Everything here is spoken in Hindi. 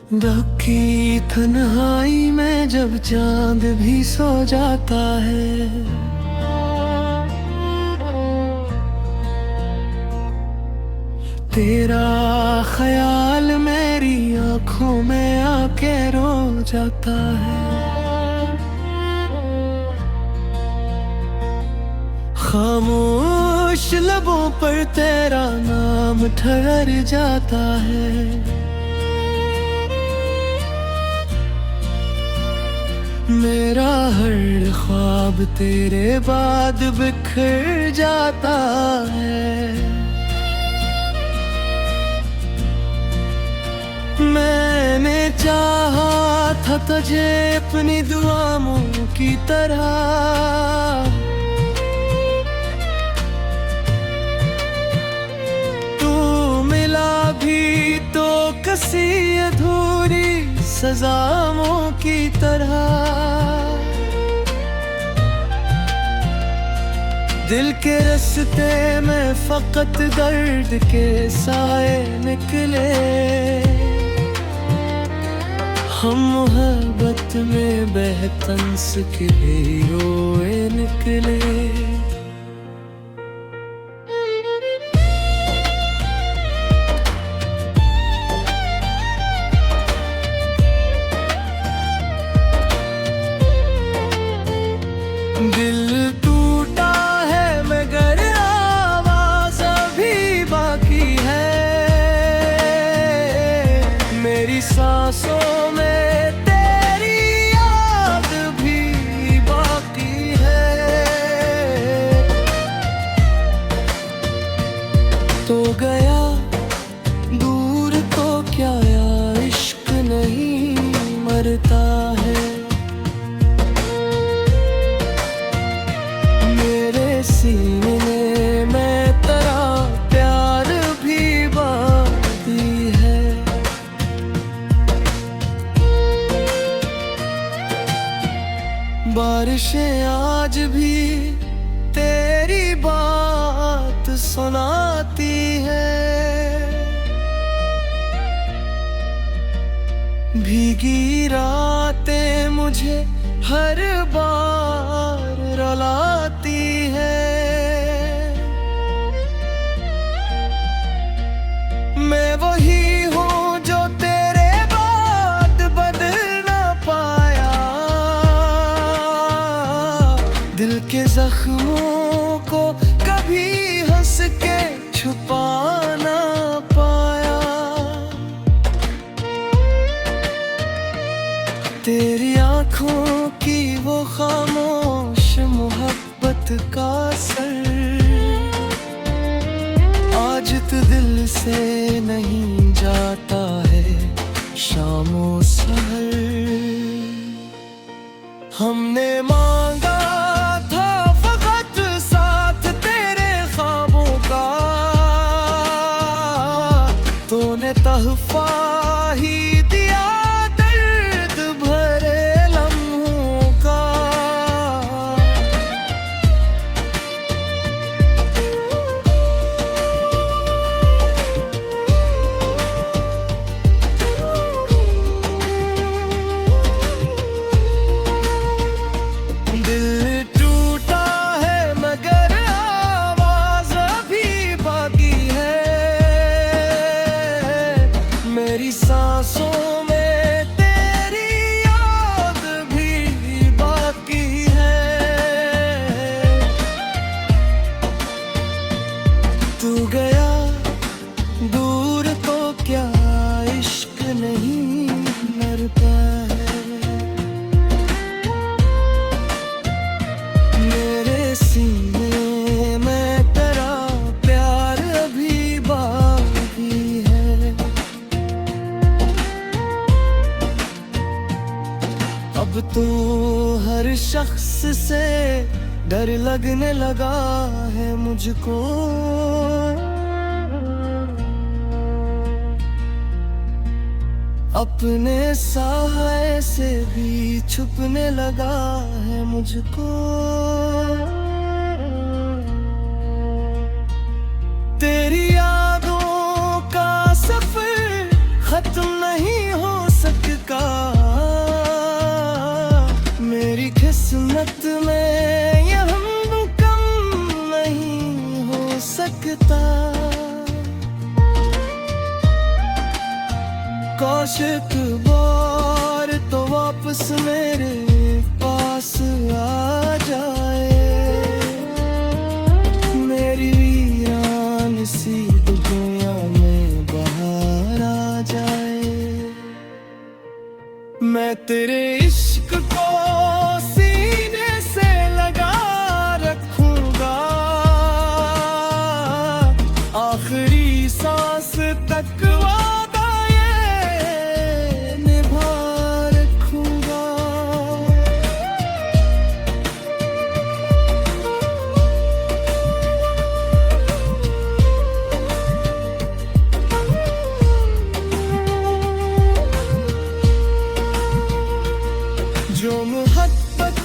ढकी तन्हाई में जब चांद भी सो जाता है, तेरा ख्याल मेरी आंखों में आके रो जाता है। खामोश लबों पर तेरा नाम ठहर जाता है। मेरा हर ख्वाब तेरे बाद बिखर जाता है। मैंने चाहा था तुझे अपनी दुआओं की तरह, तू मिला भी तो किसी अधूरी सजाओं की तरह। दिल के रास्ते में फकत दर्द के साए निकले, हम मोहब्बत में बेहतंस के रोए निकले। दिल टूटा है मगर आवाज अभी बाकी है, मेरी सांसों में तेरी याद भी बाकी है। तो गया दूर तो क्या यार, इश्क नहीं मरता है। सीने में तेरा प्यार भी बाकी है। बारिशें आज भी तेरी बात सुनाती है, भीगी रातें मुझे हर बार रुलाती है। मैं वही हूँ जो तेरे बाद बदल ना पाया, दिल के जख्मों को कभी हंस के छुपा ना पाया। तेरी आँखों की वो खामोश मोहब्बत का असर आज तो दिल से नहीं जाता है शामो सहर। हमने मांगा था फकत साथ तेरे ख्वाबों का, तूने तहफा ही दिया दर्द भरे लम्हों का। दिल टूटा है मगर आवाज अभी बाकी है, मेरी सांसों में तेरी याद भी बाकी है। तू गया दूर तो क्या इश्क नहीं मरता है। मेरे सीने में तेरा प्यार अभी बाकी है। अब तो हर शख्स से डर लगने लगा है मुझको, अपने साए से भी छुपने लगा है मुझको। तेरी यादों का सफर खत्म नहीं हो सकता, मेरी किस्मत में यह कम नहीं हो सकता। कौशिक बार तो वापस मेरे पास आ जाए, मेरी वीरान सी दुनिया में बाहर आ जाए। मैं तेरे इश्क को सीने से लगा रखूंगा, आखिरी सांस तक वादा ये निभा रखूंगा। जो मोहब्बत